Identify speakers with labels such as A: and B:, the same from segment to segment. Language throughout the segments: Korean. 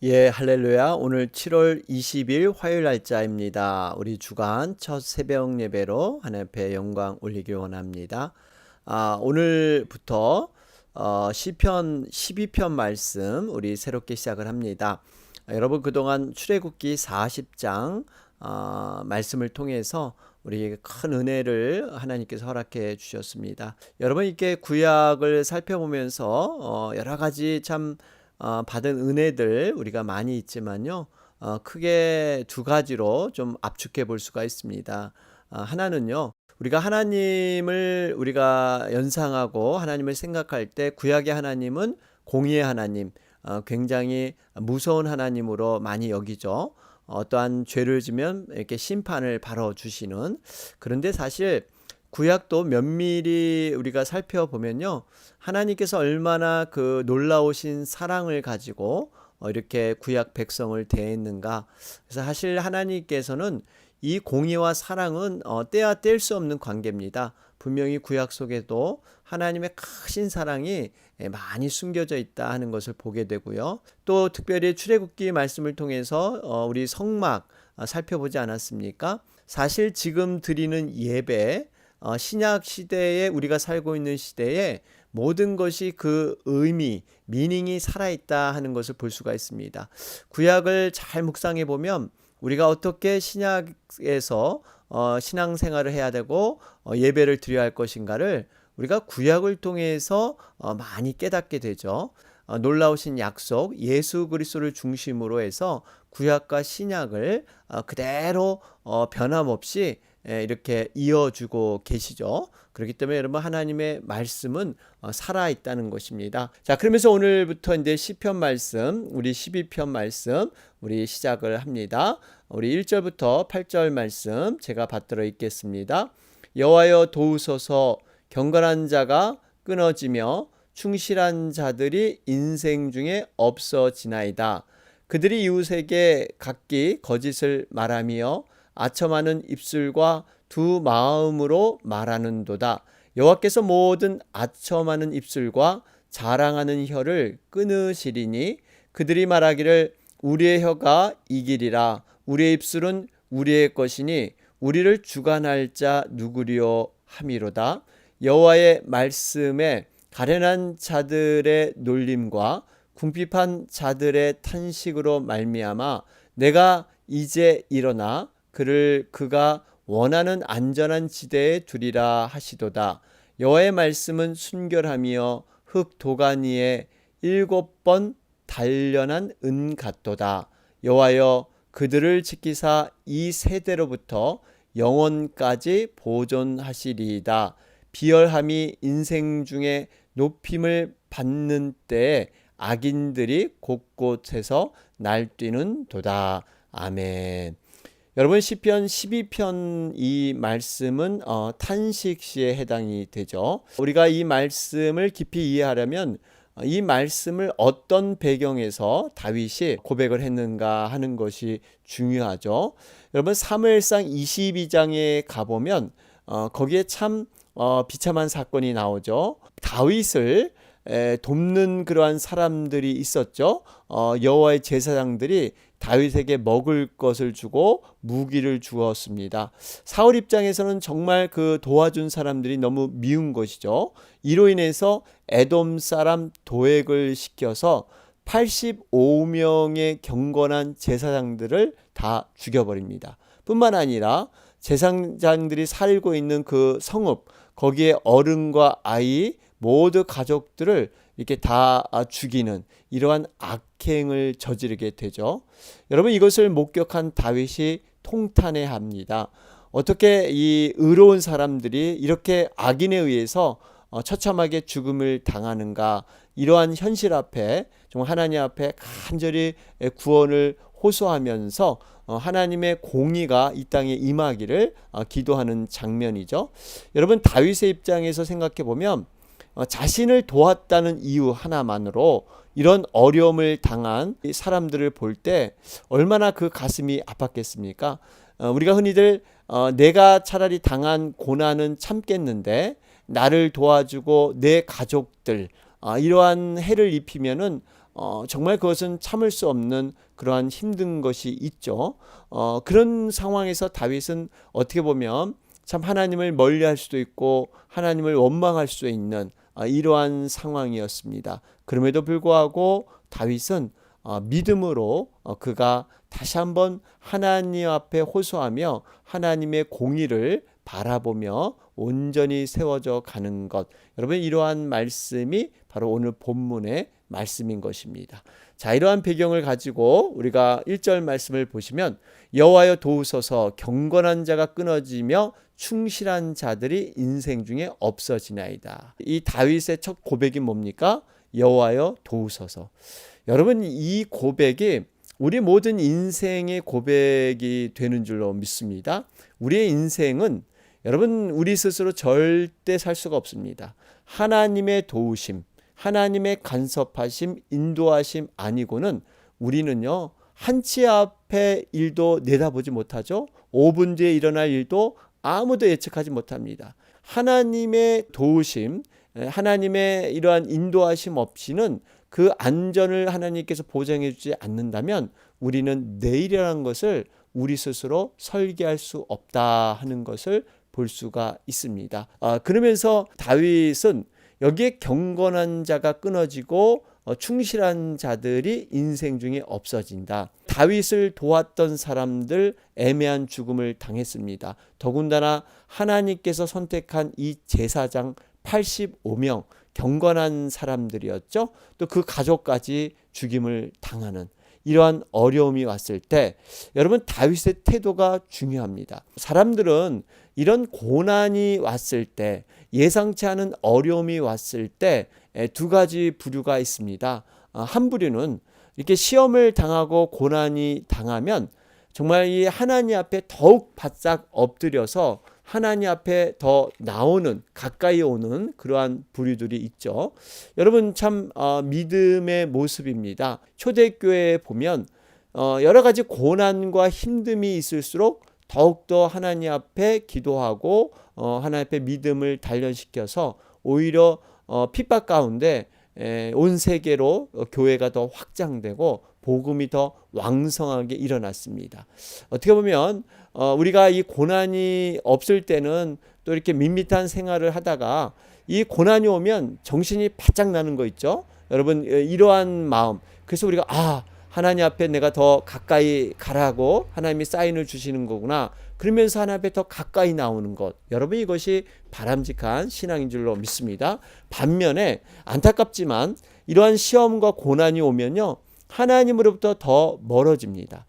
A: 예, 할렐루야. 오늘 7월 20일 화요일 날짜입니다. 우리 주간 첫 새벽 예배로 하나님 앞에 영광 올리기 원합니다. 오늘부터 시편 12편 말씀 우리 새롭게 시작을 합니다. 여러분 그동안 출애굽기 40장 말씀을 통해서 우리에게 큰 은혜를 하나님께서 허락해 주셨습니다. 여러분 이렇게 구약을 살펴보면서 여러 가지 참 받은 은혜들 우리가 많이 있지만요. 크게 두 가지로 좀 압축해 볼 수가 있습니다. 하나는요. 우리가 하나님을 우리가 연상하고 하나님을 생각할 때 구약의 하나님은 공의의 하나님, 굉장히 무서운 하나님으로 많이 여기죠. 어떠한 죄를 지면 이렇게 심판을 바로 주시는. 그런데 사실 구약도 면밀히 우리가 살펴보면요. 하나님께서 얼마나 그 놀라우신 사랑을 가지고 이렇게 구약 백성을 대했는가. 그래서 사실 하나님께서는 이 공의와 사랑은 떼야 뗄 수 없는 관계입니다. 분명히 구약 속에도 하나님의 크신 사랑이 많이 숨겨져 있다 하는 것을 보게 되고요. 또 특별히 출애굽기 말씀을 통해서 우리 성막 살펴보지 않았습니까? 사실 지금 드리는 예배, 신약 시대에 우리가 살고 있는 시대에 모든 것이 그 의미, 미닝이 살아있다 하는 것을 볼 수가 있습니다. 구약을 잘 묵상해 보면 우리가 어떻게 신약에서 신앙생활을 해야 되고 예배를 드려야 할 것인가를 우리가 구약을 통해서 많이 깨닫게 되죠. 놀라우신 약속, 예수 그리스도를 중심으로 해서 구약과 신약을 그대로 변함없이 이렇게 이어주고 계시죠. 그렇기 때문에 여러분 하나님의 말씀은 살아있다는 것입니다. 자, 그러면서 오늘부터 이제 시편 말씀, 우리 12편 말씀 우리 시작을 합니다. 우리 1절부터 8절 말씀 제가 받들어 읽겠습니다. 여호와여 도우소서. 경건한 자가 끊어지며 충실한 자들이 인생 중에 없어지나이다. 그들이 이웃에게 각기 거짓을 말하며 아첨하는 입술과 두 마음으로 말하는도다. 여호와께서 모든 아첨하는 입술과 자랑하는 혀를 끊으시리니 그들이 말하기를 우리의 혀가 이기리라. 우리의 입술은 우리의 것이니 우리를 주관할 자 누구리요 함이로다. 여호와의 말씀에 가련한 자들의 놀림과 궁핍한 자들의 탄식으로 말미암아 내가 이제 일어나 그가 원하는 안전한 지대에 두리라 하시도다. 여호와의 말씀은 순결하며 흙 도가니에 7번 단련한 은 같도다. 여호와여 그들을 지키사 이 세대로부터 영원까지 보존하시리이다. 비열함이 인생 중에 높임을 받는 때에 악인들이 곳곳에서 날뛰는 도다. 아멘. 여러분 시편 12편 이 말씀은 탄식시에 해당이 되죠. 우리가 이 말씀을 깊이 이해하려면 이 말씀을 어떤 배경에서 다윗이 고백을 했는가 하는 것이 중요하죠. 여러분 사무엘상 22장에 가보면 거기에 참 비참한 사건이 나오죠. 다윗을 돕는 그러한 사람들이 있었죠. 여호와의 제사장들이 다윗에게 먹을 것을 주고 무기를 주었습니다. 사울 입장에서는 정말 그 도와준 사람들이 너무 미운 것이죠. 이로 인해서 에돔 사람 도액을 시켜서 85명의 경건한 제사장들을 다 죽여버립니다. 뿐만 아니라 제사장들이 살고 있는 그 성읍, 거기에 어른과 아이 모두 가족들을 이렇게 다 죽이는 이러한 악행을 저지르게 되죠. 여러분 이것을 목격한 다윗이 통탄해합니다. 어떻게 이 의로운 사람들이 이렇게 악인에 의해서 처참하게 죽음을 당하는가. 이러한 현실 앞에 정말 하나님 앞에 간절히 구원을 호소하면서 하나님의 공의가 이 땅에 임하기를 기도하는 장면이죠. 여러분 다윗의 입장에서 생각해 보면 자신을 도왔다는 이유 하나만으로 이런 어려움을 당한 사람들을 볼 때 얼마나 그 가슴이 아팠겠습니까? 우리가 흔히들 내가 차라리 당한 고난은 참겠는데 나를 도와주고 내 가족들 이러한 해를 입히면은 정말 그것은 참을 수 없는 그러한 힘든 것이 있죠. 그런 상황에서 다윗은 어떻게 보면 참 하나님을 멀리할 수도 있고 하나님을 원망할 수 있는 이러한 상황이었습니다. 그럼에도 불구하고 다윗은 믿음으로 그가 다시 한번 하나님 앞에 호소하며 하나님의 공의를 바라보며 온전히 세워져 가는 것. 여러분, 이러한 말씀이 바로 오늘 본문의 말씀인 것입니다. 자, 이러한 배경을 가지고 우리가 1절 말씀을 보시면 여호와여 도우소서, 경건한 자가 끊어지며 충실한 자들이 인생 중에 없어지나이다. 이 다윗의 첫 고백이 뭡니까? 여호와여 도우소서. 여러분, 이 고백이 우리 모든 인생의 고백이 되는 줄로 믿습니다. 우리의 인생은 여러분, 우리 스스로 절대 살 수가 없습니다. 하나님의 도우심, 하나님의 간섭하심, 인도하심 아니고는 우리는요, 한치 앞의 일도 내다보지 못하죠. 5분 뒤에 일어날 일도 아무도 예측하지 못합니다. 하나님의 도우심, 하나님의 이러한 인도하심 없이는 그 안전을 하나님께서 보장해 주지 않는다면 우리는 내일이라는 것을 우리 스스로 설계할 수 없다 하는 것을 볼 수가 있습니다. 그러면서 다윗은 여기에 경건한 자가 끊어지고 충실한 자들이 인생 중에 없어진다. 다윗을 도왔던 사람들 애매한 죽음을 당했습니다. 더군다나 하나님께서 선택한 이 제사장 85명 경건한 사람들이었죠. 또 그 가족까지 죽임을 당하는 이러한 어려움이 왔을 때 여러분, 다윗의 태도가 중요합니다. 사람들은 이런 고난이 왔을 때, 예상치 않은 어려움이 왔을 때 두 가지 부류가 있습니다. 한 부류는 이렇게 시험을 당하고 고난이 당하면 정말 이 하나님 앞에 더욱 바싹 엎드려서 하나님 앞에 더 나오는, 가까이 오는 그러한 부류들이 있죠. 여러분, 참 믿음의 모습입니다. 초대교회에 보면 여러 가지 고난과 힘듦이 있을수록 더욱더 하나님 앞에 기도하고 하나님 앞에 믿음을 단련시켜서 오히려 핍박 가운데 온 세계로 교회가 더 확장되고 복음이 더 왕성하게 일어났습니다. 어떻게 보면 우리가 이 고난이 없을 때는 또 이렇게 밋밋한 생활을 하다가 이 고난이 오면 정신이 바짝 나는 거 있죠. 여러분, 이러한 마음. 그래서 우리가 하나님 앞에 내가 더 가까이 가라고 하나님이 사인을 주시는 거구나. 그러면서 하나님 앞에 더 가까이 나오는 것. 여러분, 이것이 바람직한 신앙인 줄로 믿습니다. 반면에 안타깝지만 이러한 시험과 고난이 오면요, 하나님으로부터 더 멀어집니다.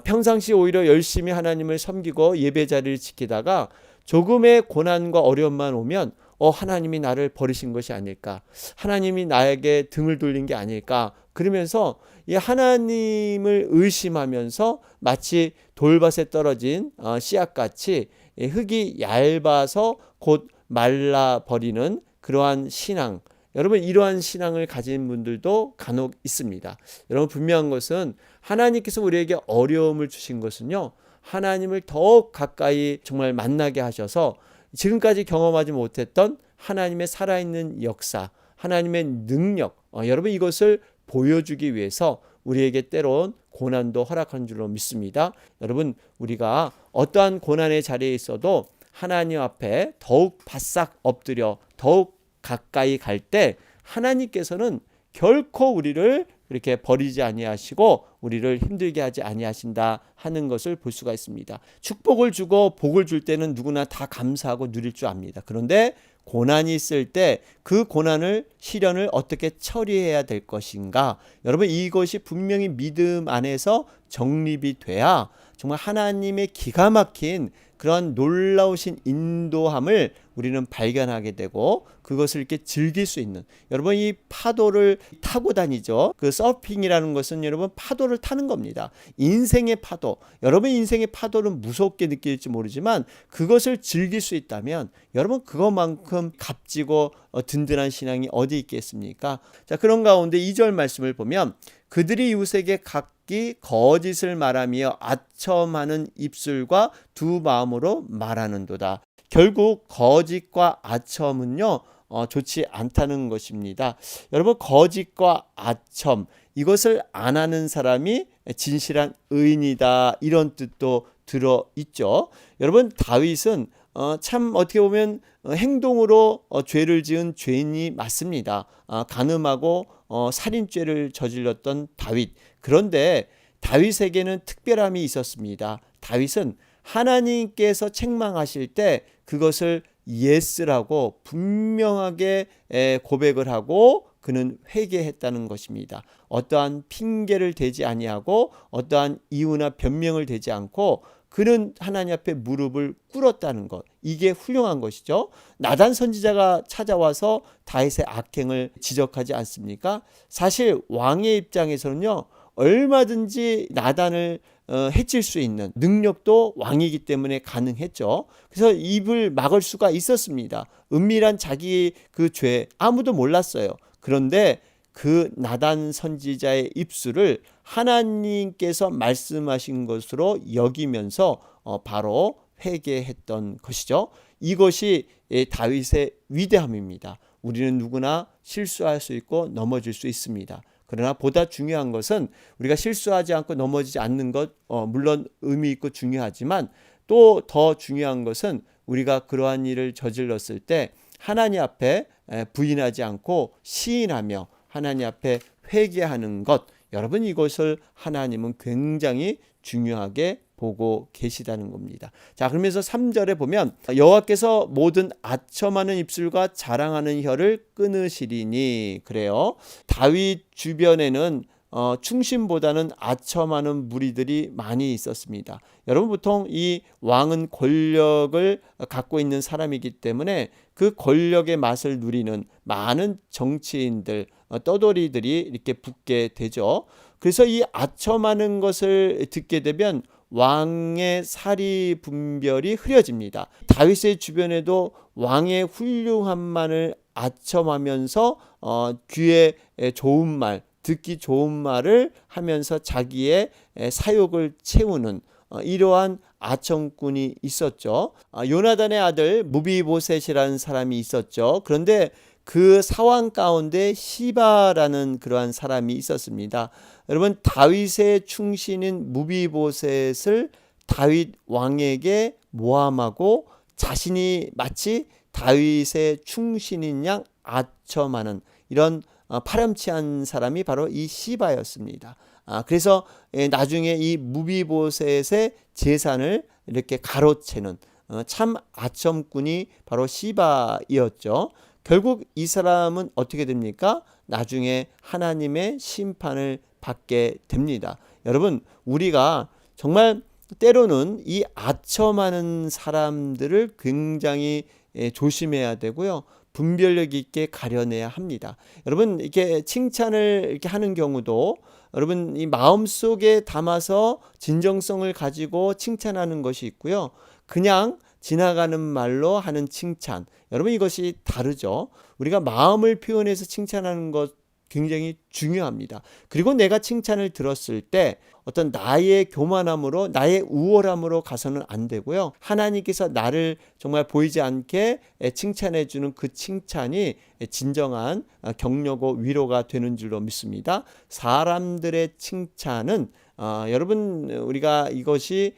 A: 평상시 오히려 열심히 하나님을 섬기고 예배 자리를 지키다가 조금의 고난과 어려움만 오면 하나님이 나를 버리신 것이 아닐까, 하나님이 나에게 등을 돌린 게 아닐까, 그러면서 이 하나님을 의심하면서 마치 돌밭에 떨어진 씨앗같이 흙이 얇아서 곧 말라버리는 그러한 신앙, 여러분, 이러한 신앙을 가진 분들도 간혹 있습니다. 여러분, 분명한 것은 하나님께서 우리에게 어려움을 주신 것은요, 하나님을 더욱 가까이 정말 만나게 하셔서 지금까지 경험하지 못했던 하나님의 살아있는 역사, 하나님의 능력, 여러분, 이것을 보여주기 위해서 우리에게 때론 고난도 허락한 줄로 믿습니다. 여러분, 우리가 어떠한 고난의 자리에 있어도 하나님 앞에 더욱 바싹 엎드려 더욱 가까이 갈 때 하나님께서는 결코 우리를 그렇게 버리지 아니하시고 우리를 힘들게 하지 아니하신다 하는 것을 볼 수가 있습니다. 축복을 주고 복을 줄 때는 누구나 다 감사하고 누릴 줄 압니다. 그런데 고난이 있을 때 그 고난을, 시련을 어떻게 처리해야 될 것인가, 여러분, 이것이 분명히 믿음 안에서 정립이 돼야 정말 하나님의 기가 막힌 그런 놀라우신 인도함을 우리는 발견하게 되고 그것을 이렇게 즐길 수 있는, 여러분, 이 파도를 타고 다니죠. 그 서핑이라는 것은 여러분 파도를 타는 겁니다. 인생의 파도, 여러분 인생의 파도는 무섭게 느낄지 모르지만 그것을 즐길 수 있다면 여러분 그것만큼 값지고 든든한 신앙이 어디 있겠습니까? 자, 그런 가운데 2절 말씀을 보면 그들이 이웃에게 각기 거짓을 말하며 아첨하는 입술과 두 마음으로 말하는도다. 결국 거짓과 아첨은요, 좋지 않다는 것입니다. 여러분, 거짓과 아첨, 이것을 안 하는 사람이 진실한 의인이다, 이런 뜻도 들어 있죠. 여러분, 다윗은 참 어떻게 보면 행동으로 죄를 지은 죄인이 맞습니다. 간음하고 살인죄를 저질렀던 다윗. 그런데 다윗에게는 특별함이 있었습니다. 다윗은 하나님께서 책망하실 때 그것을 예스라고 분명하게 고백을 하고 그는 회개했다는 것입니다. 어떠한 핑계를 대지 아니하고 어떠한 이유나 변명을 대지 않고 그는 하나님 앞에 무릎을 꿇었다는 것, 이게 훌륭한 것이죠. 나단 선지자가 찾아와서 다윗의 악행을 지적하지 않습니까? 사실 왕의 입장에서는요, 얼마든지 나단을 해칠 수 있는 능력도 왕이기 때문에 가능했죠. 그래서 입을 막을 수가 있었습니다. 은밀한 자기 그 죄, 아무도 몰랐어요. 그런데 그 나단 선지자의 입술을 하나님께서 말씀하신 것으로 여기면서 바로 회개했던 것이죠. 이것이 다윗의 위대함입니다. 우리는 누구나 실수할 수 있고 넘어질 수 있습니다. 그러나 보다 중요한 것은 우리가 실수하지 않고 넘어지지 않는 것, 물론 의미 있고 중요하지만 또 더 중요한 것은 우리가 그러한 일을 저질렀을 때 하나님 앞에 부인하지 않고 시인하며 하나님 앞에 회개하는 것, 여러분, 이것을 하나님은 굉장히 중요하게 보고 계시다는 겁니다. 자, 그러면서 3절에 보면 여호와께서 모든 아첨하는 입술과 자랑하는 혀를 끊으시리니, 그래요. 다윗 주변에는 충신보다는 아첨하는 무리들이 많이 있었습니다. 여러분, 보통 이 왕은 권력을 갖고 있는 사람이기 때문에 그 권력의 맛을 누리는 많은 정치인들, 떠돌이들이 이렇게 붙게 되죠. 그래서 이 아첨하는 것을 듣게 되면 왕의 사리 분별이 흐려집니다. 다윗의 주변에도 왕의 훌륭함만을 아첨하면서 귀에 좋은 말, 듣기 좋은 말을 하면서 자기의 사욕을 채우는 이러한 아첨꾼이 있었죠. 요나단의 아들 무비보셋이라는 사람이 있었죠. 그런데 그 상황 가운데 시바라는 그러한 사람이 있었습니다. 여러분, 다윗의 충신인 무비보셋을 다윗 왕에게 모함하고 자신이 마치 다윗의 충신인 양 아첨하는 이런 파렴치한 사람이 바로 이 시바였습니다. 그래서 나중에 이 무비보셋의 재산을 이렇게 가로채는 참 아첨꾼이 바로 시바이었죠. 결국 이 사람은 어떻게 됩니까? 나중에 하나님의 심판을 받게 됩니다. 여러분, 우리가 정말 때로는 이 아첨하는 사람들을 굉장히 조심해야 되고요. 분별력 있게 가려내야 합니다. 여러분, 이렇게 칭찬을 이렇게 하는 경우도 여러분 이 마음속에 담아서 진정성을 가지고 칭찬하는 것이 있고요. 그냥 지나가는 말로 하는 칭찬, 여러분 이것이 다르죠. 우리가 마음을 표현해서 칭찬하는 것 굉장히 중요합니다. 그리고 내가 칭찬을 들었을 때 어떤 나의 교만함으로 나의 우월함으로 가서는 안 되고요. 하나님께서 나를 정말 보이지 않게 칭찬해 주는 그 칭찬이 진정한 격려고 위로가 되는 줄로 믿습니다. 사람들의 칭찬은 여러분 우리가 이것이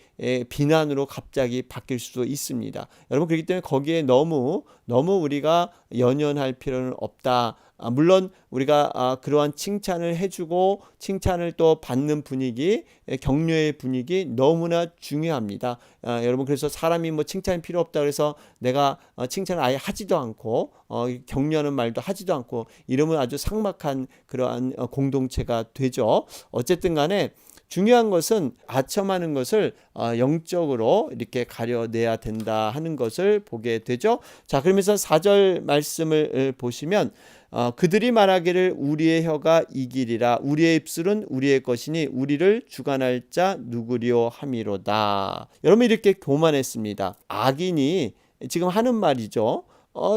A: 비난으로 갑자기 바뀔 수도 있습니다. 여러분, 그렇기 때문에 거기에 너무 우리가 연연할 필요는 없다. 물론 우리가 그러한 칭찬을 해주고 칭찬을 또 받는 분위기, 격려의 분위기 너무나 중요합니다. 여러분, 그래서 사람이 뭐 칭찬이 필요 없다 그래서 내가 칭찬을 아예 하지도 않고 격려하는 말도 하지도 않고 이러면 아주 삭막한 그러한 공동체가 되죠. 어쨌든 간에 중요한 것은 아첨하는 것을 영적으로 이렇게 가려내야 된다 하는 것을 보게 되죠. 자, 그러면서 4절 말씀을 보시면 그들이 말하기를 우리의 혀가 이기리라, 우리의 입술은 우리의 것이니 우리를 주관할 자 누구리요 함이로다. 여러분, 이렇게 교만했습니다. 악인이 지금 하는 말이죠.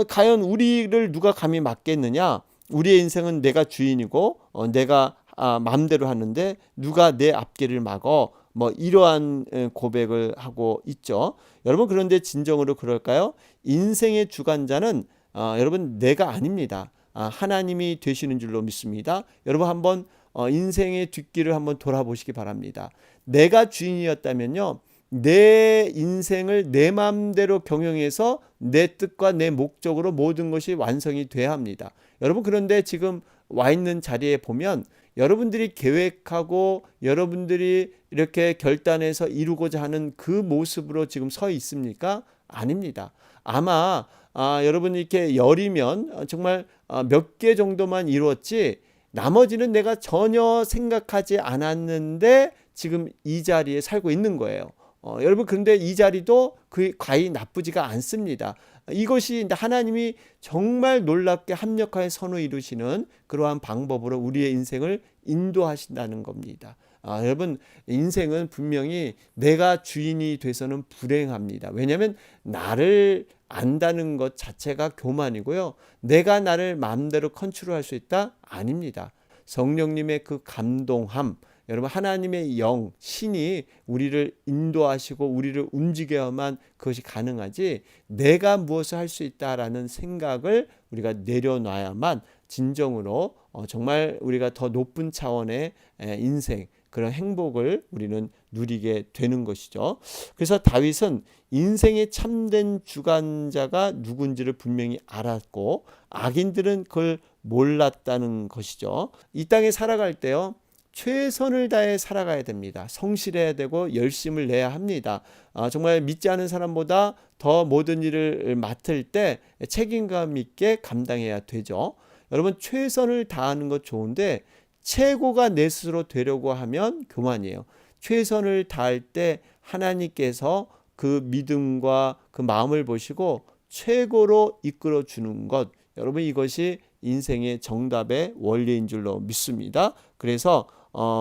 A: 과연 우리를 누가 감히 막겠느냐? 우리의 인생은 내가 주인이고 내가 마음대로 하는데 누가 내 앞길을 막어, 뭐 이러한 고백을 하고 있죠. 여러분, 그런데 진정으로 그럴까요? 인생의 주관자는 여러분 내가 아닙니다. 하나님이 되시는 줄로 믿습니다. 여러분 한번 인생의 뒷길을 한번 돌아보시기 바랍니다. 내가 주인이었다면요, 내 인생을 내 마음대로 경영해서 내 뜻과 내 목적으로 모든 것이 완성이 돼야 합니다. 여러분, 그런데 지금 와 있는 자리에 보면 여러분들이 계획하고 여러분들이 이렇게 결단해서 이루고자 하는 그 모습으로 지금 서 있습니까? 아닙니다. 아마 여러분이 이렇게 열이면 정말 몇 개 정도만 이루었지, 나머지는 내가 전혀 생각하지 않았는데 지금 이 자리에 살고 있는 거예요. 여러분, 그런데 이 자리도 그 과히 나쁘지가 않습니다. 이것이 하나님이 정말 놀랍게 합력하여 선을 이루시는 그러한 방법으로 우리의 인생을 인도하신다는 겁니다. 여러분, 인생은 분명히 내가 주인이 돼서는 불행합니다. 왜냐하면 나를 안다는 것 자체가 교만이고요. 내가 나를 마음대로 컨트롤할 수 있다? 아닙니다. 성령님의 그 감동함, 여러분 하나님의 영, 신이 우리를 인도하시고 우리를 움직여야만 그것이 가능하지, 내가 무엇을 할 수 있다라는 생각을 우리가 내려놔야만 진정으로 정말 우리가 더 높은 차원의 인생, 그런 행복을 우리는 누리게 되는 것이죠. 그래서 다윗은 인생의 참된 주관자가 누군지를 분명히 알았고 악인들은 그걸 몰랐다는 것이죠. 이 땅에 살아갈 때요, 최선을 다해 살아가야 됩니다. 성실해야 되고 열심을 내야 합니다. 정말 믿지 않은 사람보다 더 모든 일을 맡을 때 책임감 있게 감당해야 되죠. 여러분, 최선을 다하는 것 좋은데 최고가 내 스스로 되려고 하면 교만이에요. 최선을 다할 때 하나님께서 그 믿음과 그 마음을 보시고 최고로 이끌어 주는 것, 여러분 이것이 인생의 정답의 원리인 줄로 믿습니다. 그래서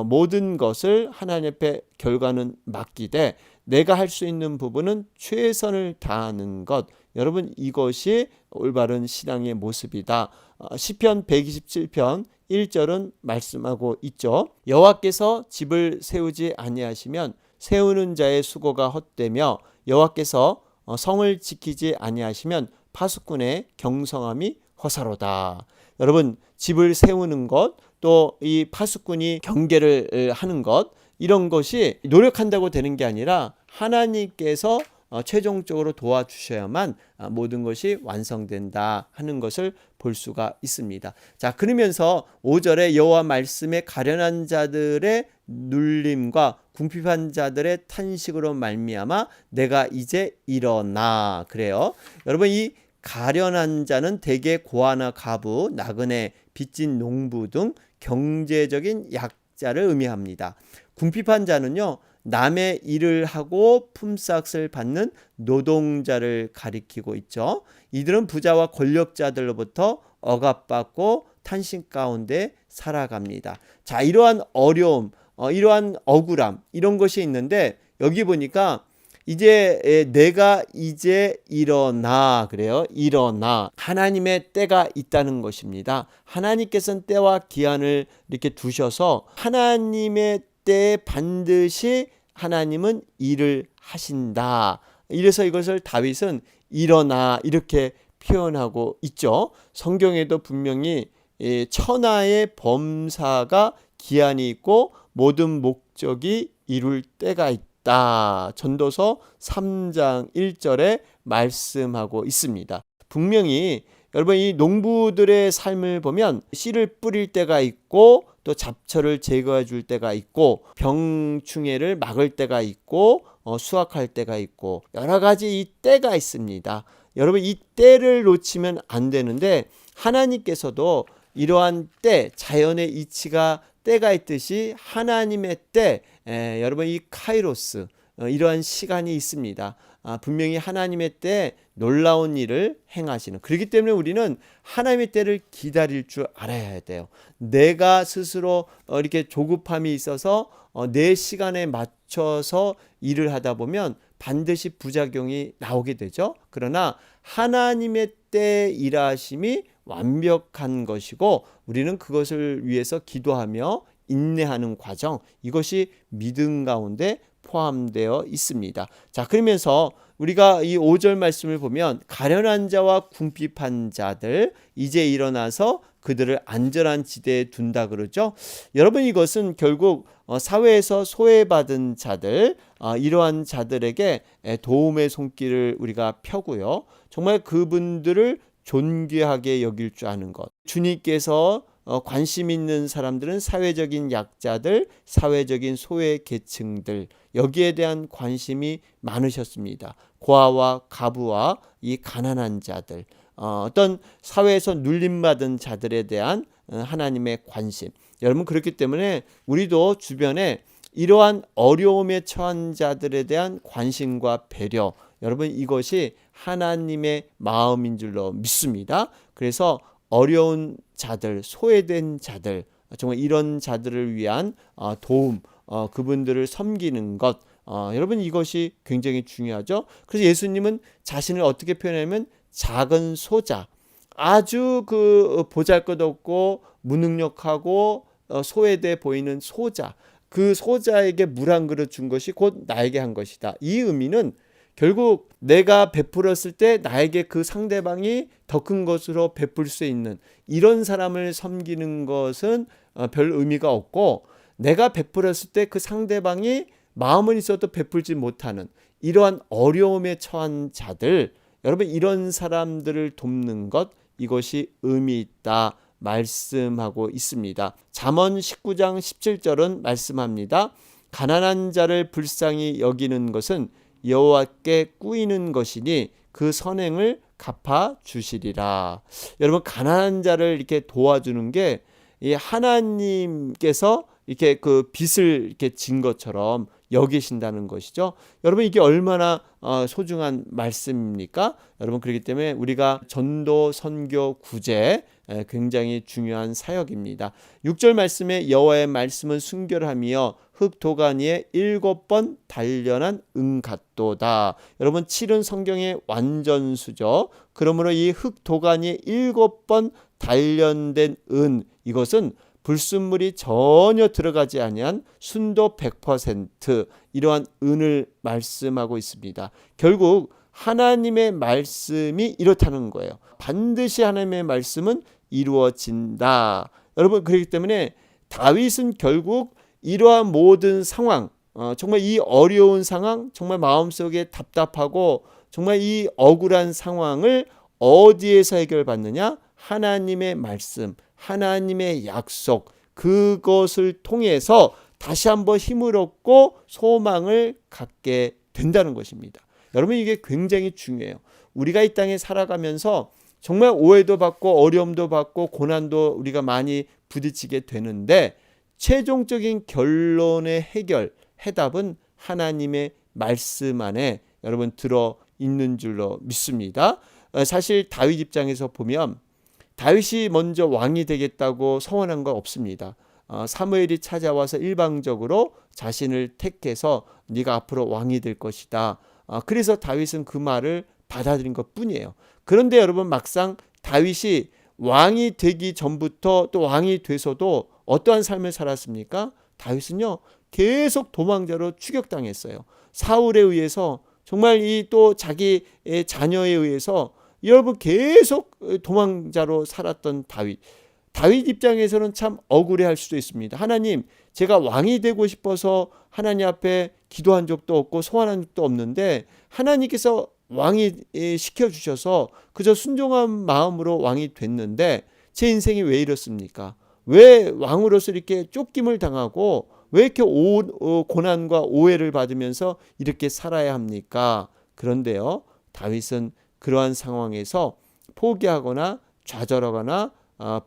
A: 모든 것을 하나님 앞에 결과는 맡기되 내가 할 수 있는 부분은 최선을 다하는 것, 여러분 이것이 올바른 신앙의 모습이다. 시편 127편 1절은 말씀하고 있죠. 여호와께서 집을 세우지 아니하시면 세우는 자의 수고가 헛되며 여호와께서 성을 지키지 아니하시면 파수꾼의 경성함이 허사로다. 여러분, 집을 세우는 것, 또 이 파수꾼이 경계를 하는 것, 이런 것이 노력한다고 되는 게 아니라 하나님께서 최종적으로 도와주셔야만 모든 것이 완성된다 하는 것을 볼 수가 있습니다. 자, 그러면서 5절에 여호와 말씀에 가련한 자들의 눌림과 궁핍한 자들의 탄식으로 말미암아 내가 이제 일어나, 그래요. 여러분, 이 가련한 자는 대개 고아나 가부, 나그네, 빚진 농부 등 경제적인 약자를 의미합니다. 궁핍한 자는요, 남의 일을 하고 품삯을 받는 노동자를 가리키고 있죠. 이들은 부자와 권력자들로부터 억압받고 탄식 가운데 살아갑니다. 자, 이러한 어려움, 이러한 억울함, 이런 것이 있는데 여기 보니까 이제 내가 이제 일어나, 그래요. 일어나. 하나님의 때가 있다는 것입니다. 하나님께서는 때와 기한을 이렇게 두셔서 하나님의 때에 반드시 하나님은 일을 하신다. 이래서 이것을 다윗은 일어나 이렇게 표현하고 있죠. 성경에도 분명히 천하의 범사가 기한이 있고 모든 목적이 이룰 때가 있다. 전도서 3장 1절에 말씀하고 있습니다. 분명히 여러분, 이 농부들의 삶을 보면 씨를 뿌릴 때가 있고 또 잡초를 제거해 줄 때가 있고 병충해를 막을 때가 있고 수확할 때가 있고 여러 가지 이 때가 있습니다. 여러분, 이 때를 놓치면 안 되는데 하나님께서도 이러한 때, 자연의 이치가 때가 있듯이 하나님의 때, 여러분 이 카이로스, 이러한 시간이 있습니다. 분명히 하나님의 때 놀라운 일을 행하시는, 그렇기 때문에 우리는 하나님의 때를 기다릴 줄 알아야 돼요. 내가 스스로 이렇게 조급함이 있어서 내 시간에 맞춰서 일을 하다 보면 반드시 부작용이 나오게 되죠. 그러나 하나님의 때 일하심이 완벽한 것이고 우리는 그것을 위해서 기도하며 인내하는 과정, 이것이 믿음 가운데 포함되어 있습니다. 자, 그러면서 우리가 이 5절 말씀을 보면 가련한 자와 궁핍한 자들 이제 일어나서 그들을 안전한 지대에 둔다 그러죠. 여러분, 이것은 결국 사회에서 소외받은 자들, 이러한 자들에게 도움의 손길을 우리가 펴고요. 정말 그분들을 존귀하게 여길 줄 아는 것. 주님께서 관심 있는 사람들은 사회적인 약자들, 사회적인 소외 계층들, 여기에 대한 관심이 많으셨습니다. 고아와 가부와 이 가난한 자들, 어떤 사회에서 눌림받은 자들에 대한 하나님의 관심. 여러분, 그렇기 때문에 우리도 주변에 이러한 어려움에 처한 자들에 대한 관심과 배려, 여러분, 이것이 하나님의 마음인 줄로 믿습니다. 그래서 어려운 자들, 소외된 자들, 정말 이런 자들을 위한 도움, 그분들을 섬기는 것, 여러분, 이것이 굉장히 중요하죠. 그래서 예수님은 자신을 어떻게 표현하면 작은 소자, 아주 그 보잘것없고 무능력하고 소외돼 보이는 소자, 그 소자에게 물 한 그릇 준 것이 곧 나에게 한 것이다. 이 의미는 결국 내가 베풀었을 때 나에게 그 상대방이 더 큰 것으로 베풀 수 있는 이런 사람을 섬기는 것은 별 의미가 없고, 내가 베풀었을 때 그 상대방이 마음은 있어도 베풀지 못하는 이러한 어려움에 처한 자들, 여러분, 이런 사람들을 돕는 것, 이것이 의미 있다 말씀하고 있습니다. 잠언 19장 17절은 말씀합니다. 가난한 자를 불쌍히 여기는 것은 여호와께 꾸이는 것이니 그 선행을 갚아 주시리라. 여러분, 가난한 자를 이렇게 도와주는 게 이 하나님께서 이렇게 그 빚을 이렇게 진 것처럼 여기신다는 것이죠. 여러분, 이게 얼마나 소중한 말씀입니까? 여러분, 그렇기 때문에 우리가 전도, 선교, 구제 굉장히 중요한 사역입니다. 6절 말씀에 여호와의 말씀은 순결하며 흙 도가니에 7번 단련한 은 같도다. 여러분, 7은 성경의 완전수죠. 그러므로 이 흙 도가니에 7번 단련된 은, 이것은 불순물이 전혀 들어가지 아니한 순도 100% 이러한 은을 말씀하고 있습니다. 결국 하나님의 말씀이 이렇다는 거예요. 반드시 하나님의 말씀은 이루어진다. 여러분, 그렇기 때문에 다윗은 결국 이러한 모든 상황, 정말 이 어려운 상황, 정말 마음속에 답답하고 정말 이 억울한 상황을 어디에서 해결받느냐? 하나님의 말씀, 하나님의 약속, 그것을 통해서 다시 한번 힘을 얻고 소망을 갖게 된다는 것입니다. 여러분, 이게 굉장히 중요해요. 우리가 이 땅에 살아가면서 정말 오해도 받고 어려움도 받고 고난도 우리가 많이 부딪히게 되는데, 최종적인 결론의 해결, 해답은 하나님의 말씀 안에 여러분 들어 있는 줄로 믿습니다. 사실 다윗 입장에서 보면 다윗이 먼저 왕이 되겠다고 서원한 건 없습니다. 사무엘이 찾아와서 일방적으로 자신을 택해서 네가 앞으로 왕이 될 것이다. 그래서 다윗은 그 말을 받아들인 것뿐이에요. 그런데 여러분, 막상 다윗이 왕이 되기 전부터 또 왕이 돼서도 어떠한 삶을 살았습니까? 다윗은요, 계속 도망자로 추격당했어요. 사울에 의해서, 정말 이 또 자기 자녀에 의해서 여러분 계속 도망자로 살았던 다윗. 다윗 입장에서는 참 억울해할 수도 있습니다. 하나님, 제가 왕이 되고 싶어서 하나님 앞에 기도한 적도 없고 소원한 적도 없는데 하나님께서 왕이 시켜주셔서 그저 순종한 마음으로 왕이 됐는데 제 인생이 왜 이렇습니까? 왜 왕으로서 이렇게 쫓김을 당하고 왜 이렇게 고난과 오해를 받으면서 이렇게 살아야 합니까? 그런데요, 다윗은 그러한 상황에서 포기하거나 좌절하거나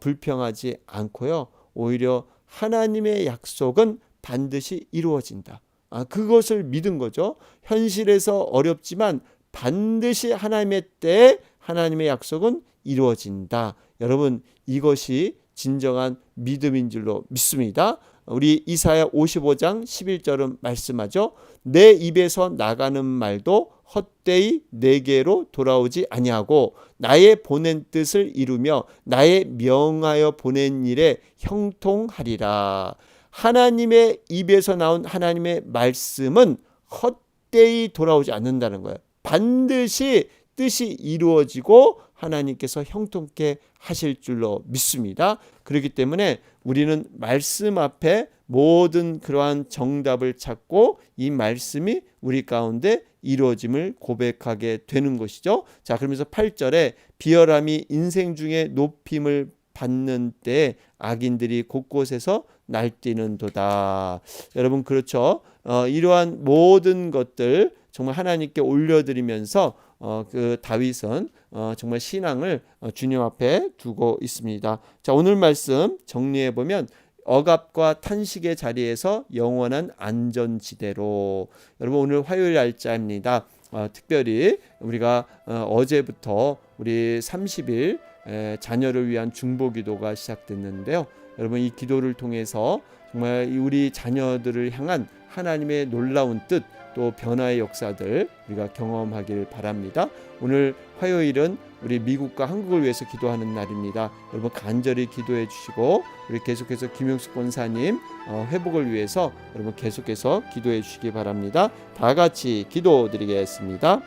A: 불평하지 않고요, 오히려 하나님의 약속은 반드시 이루어진다. 그것을 믿은 거죠. 현실에서 어렵지만 반드시 하나님의 때에 하나님의 약속은 이루어진다. 여러분, 이것이 진정한 믿음인 줄로 믿습니다. 우리 이사야 55장 11절은 말씀하죠. 내 입에서 나가는 말도 헛되이 내게로 돌아오지 아니하고 나의 보낸 뜻을 이루며 나의 명하여 보낸 일에 형통하리라. 하나님의 입에서 나온 하나님의 말씀은 헛되이 돌아오지 않는다는 거예요. 반드시 뜻이 이루어지고 하나님께서 형통케 하실 줄로 믿습니다. 그렇기 때문에 우리는 말씀 앞에 모든 그러한 정답을 찾고 이 말씀이 우리 가운데 이루어짐을 고백하게 되는 것이죠. 자, 그러면서 8절에 비열함이 인생 중에 높임을 받는 때 악인들이 곳곳에서 날뛰는도다. 여러분 그렇죠? 이러한 모든 것들 정말 하나님께 올려드리면서 그 다윗은 정말 신앙을 주님 앞에 두고 있습니다. 자, 오늘 말씀 정리해 보면 억압과 탄식의 자리에서 영원한 안전지대로. 여러분 오늘 화요일 날짜입니다. 특별히 우리가 어제부터 우리 30일 자녀를 위한 중보기도가 시작됐는데요. 여러분 이 기도를 통해서 정말 우리 자녀들을 향한 하나님의 놀라운 뜻, 또 변화의 역사들 우리가 경험하길 바랍니다. 오늘 화요일은 우리 미국과 한국을 위해서 기도하는 날입니다. 여러분 간절히 기도해 주시고 우리 계속해서 김용숙 권사님 회복을 위해서 여러분 계속해서 기도해 주시기 바랍니다. 다 같이 기도드리겠습니다.